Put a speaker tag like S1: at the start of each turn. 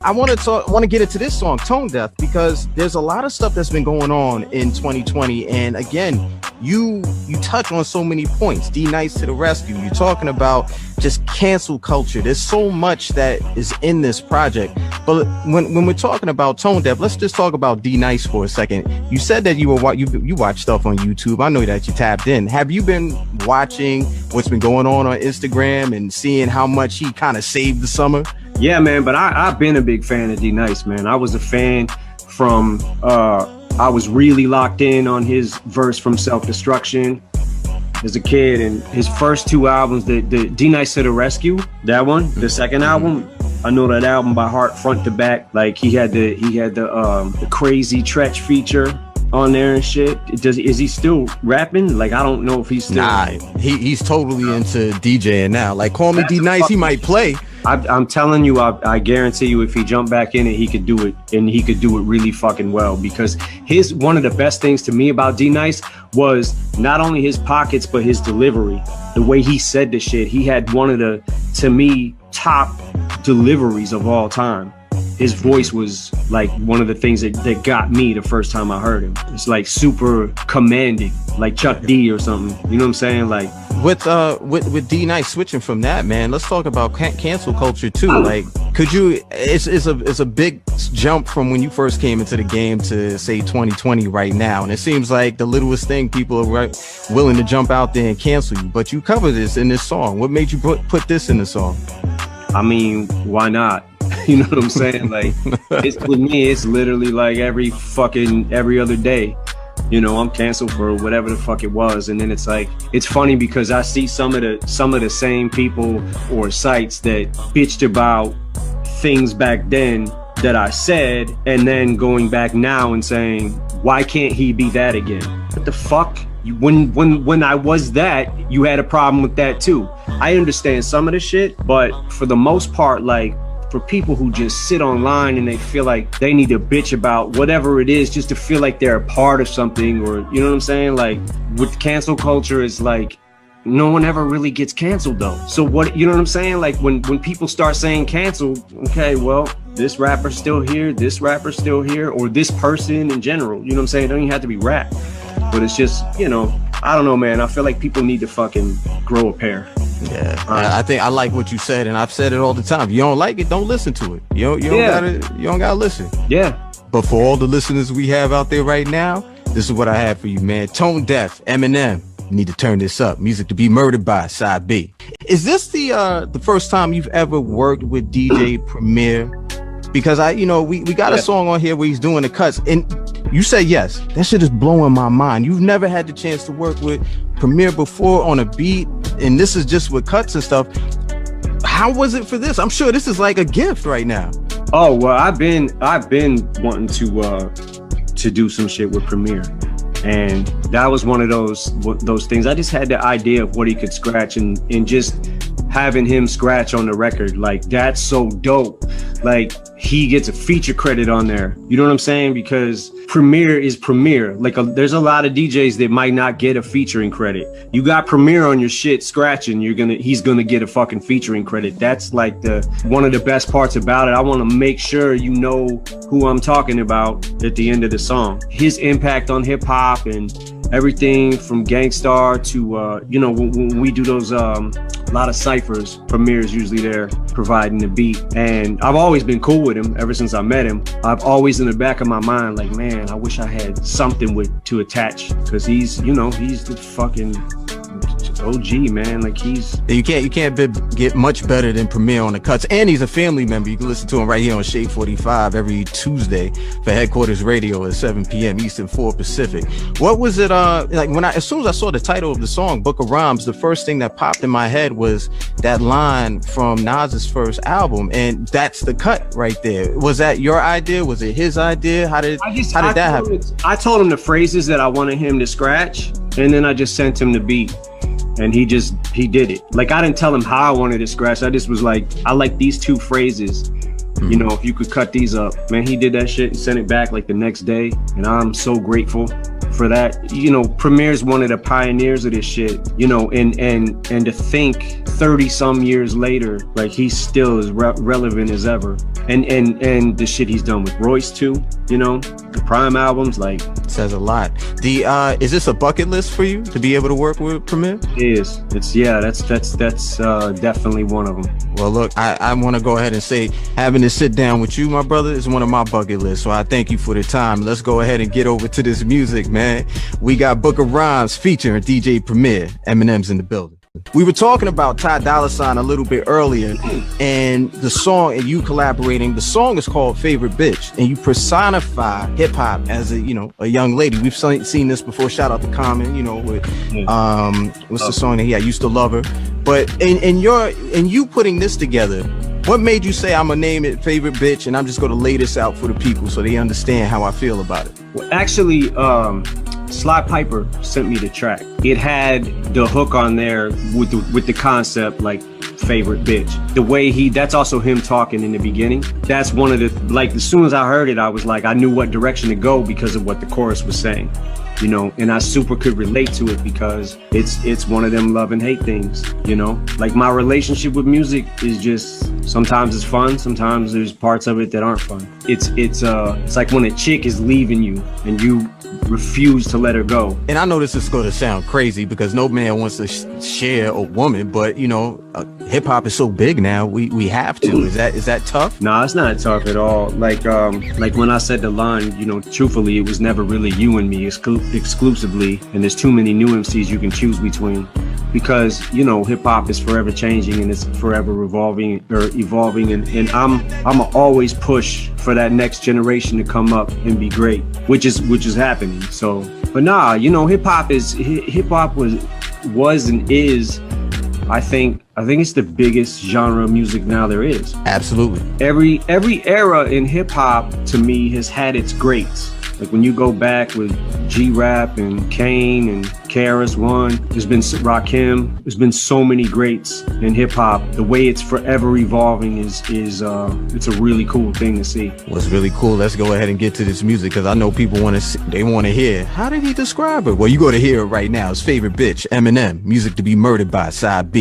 S1: I want to get into this song, Tone Deaf, because there's a lot of stuff that's been going on in 2020, and again, you touch on so many points. D Nice to the rescue. You're talking about just cancel culture. There's so much that is in this project. But when we're talking about Tone Deaf, let's just talk about D Nice for a second. You said that you watch stuff on YouTube. I know that you tapped in. Have you been watching what's been going on Instagram and seeing how much he kind of saved the summer?
S2: Yeah, man, but I've been a big fan of D Nice, man. I was a fan from I was really locked in on his verse from Self-Destruction as a kid, and his first two albums, the D Nice to the Rescue, that one, the second album, I know that album by heart, front to back. Like he had the Crazy Tretch feature on there and shit. Is he still rapping? Like I don't know if he's still.
S1: Nah, he's totally into DJing now. Like call me D Nice, he might play.
S2: I'm telling you, I guarantee you, if he jumped back in it, he could do it, and he could do it really fucking well. Because one of the best things to me about D Nice was not only his pockets, but his delivery. The way he said the shit, he had one of the, to me, top deliveries of all time. His voice was like one of the things that got me the first time I heard him. It's like super commanding, like Chuck D or something. You know what I'm saying? Like
S1: with D Nice, switching from that, man, let's talk about cancel culture too. Like, could you? It's a big jump from when you first came into the game to say 2020 right now, and it seems like the littlest thing people are willing to jump out there and cancel you. But you cover this in this song. What made you put this in the song?
S2: I mean, why not? You know what I'm saying? Like, with me, it's literally like every other day. You know, I'm canceled for whatever the fuck it was, and then it's like, it's funny because I see some of the same people or sites that bitched about things back then that I said, and then going back now and saying, why can't he be that again? What the fuck? When I was that, you had a problem with that too. I understand some of the shit, but for the most part, like, for people who just sit online and they feel like they need to bitch about whatever it is just to feel like they're a part of something, or you know what I'm saying? Like with cancel culture, it's like no one ever really gets canceled though. So what, you know what I'm saying? Like when people start saying cancel, okay, well, this rapper's still here, this rapper's still here, or this person in general, you know what I'm saying? It don't even have to be rap, but it's just, you know, I don't know, man. I feel like people need to fucking grow a pair.
S1: Yeah, I think I like what you said, and I've said it all the time. If you don't like it, don't listen to it. You don't gotta listen.
S2: Yeah.
S1: But for all the listeners we have out there right now, this is what I have for you, man. Tone Deaf, Eminem. You need to turn this up. Music to be murdered by, side B. Is this the first time you've ever worked with DJ Premier? Because we got a song on here where he's doing the cuts, and you say yes. That shit is blowing my mind. You've never had the chance to work with Premier before on a beat, and this is just with cuts and stuff. How was it for this? I'm sure this is like a gift right now.
S2: Oh well, I've been wanting to do some shit with Premier, and that was one of those things. I just had the idea of what he could scratch, and just having him scratch on the record, like that's so dope. Like he gets a feature credit on there, you know what I'm saying? Because Premier is Premier. Like there's a lot of DJs that might not get a featuring credit. You got Premier on your shit scratching, he's gonna get a fucking featuring credit. That's like one of the best parts about it. I want to make sure you know who I'm talking about at the end of the song. His impact on hip hop and everything from Gangstar to when we do those a lot of ciphers, Premier is usually there providing the beat, and I've always been cool with him ever since I met him. I've always in the back of my mind like, man, I wish I had something to attach, because he's the fucking OG, man. Like
S1: you can't get much better than Premier on the cuts, and he's a family member. You can listen to him right here on Shade 45 every Tuesday for Headquarters Radio at 7 p.m. Eastern, 4 Pacific. What was it like as soon as I saw the title of the song, Book of Rhymes, the first thing that popped in my head was that line from Nas's first album, and that's the cut right there. Was that your idea? Was it his idea? How did that happen?
S2: I told him the phrases that I wanted him to scratch, and then I just sent him the beat. And he did it. Like, I didn't tell him how I wanted to scratch. I just was like, I like these two phrases. You know, if you could cut these up. Man, he did that shit and sent it back like the next day. And I'm so grateful for that. You know, Premier's one of the pioneers of this shit, you know, and to think 30 some years later, like he's still as relevant as ever. And the shit he's done with Royce too, you know, the Prime albums, like,
S1: says a lot. Is this a bucket list for you to be able to work with Premier?
S2: It is. It's, yeah, that's definitely one of them.
S1: Well, look, I want to go ahead and say having to sit down with you, my brother, is one of my bucket lists. So I thank you for the time. Let's go ahead and get over to this music, man. We got Book of Rhymes featuring DJ Premier. Eminem's in the building. We were talking about Ty Dolla $ign a little bit earlier, and the song, and you collaborating. The song is called Favorite Bitch, and you personify hip hop as a, you know, a young lady. We've seen this before. Shout out to Common, you know, with what's the song that he, I used to love her. But in you putting this together, what made you say I'm gonna name it Favorite Bitch, and I'm just gonna lay this out for the people so they understand how I feel about it?
S2: Well, actually, Sly Piper sent me the track. It had the hook on there with the concept, like, favorite bitch. The way that's also him talking in the beginning. That's one of the, like, as soon as I heard it, I was like, I knew what direction to go because of what the chorus was saying, you know, and I super could relate to it because it's one of them love and hate things, you know. Like, my relationship with music is just, sometimes it's fun, sometimes there's parts of it that aren't fun. It's like when a chick is leaving you and you refuse to let her go.
S1: And I know this is going to sound crazy because no man wants to share a woman, but you know, hip hop is so big now, we have to. Is that tough?
S2: Nah, it's not tough at all. Like when I said the line, you know, truthfully, it was never really you and me exclusively, and there's too many new MCs you can choose between. Because, you know, hip hop is forever changing and it's forever evolving, and I'm always push for that next generation to come up and be great, which is happening. So, but nah, you know, hip hop was and is, I think it's the biggest genre of music now there is.
S1: Absolutely.
S2: Every era in hip hop to me has had its greats. Like when you go back with G-Rap and Kane and KRS-One, there's been Rakim, there's been so many greats in hip hop. The way it's forever evolving is it's a really cool thing to see.
S1: What's really cool, let's go ahead and get to this music because I know people want to hear, how did he describe it? Well, you go to hear it right now. His favorite bitch, Eminem, music to be murdered by, side B.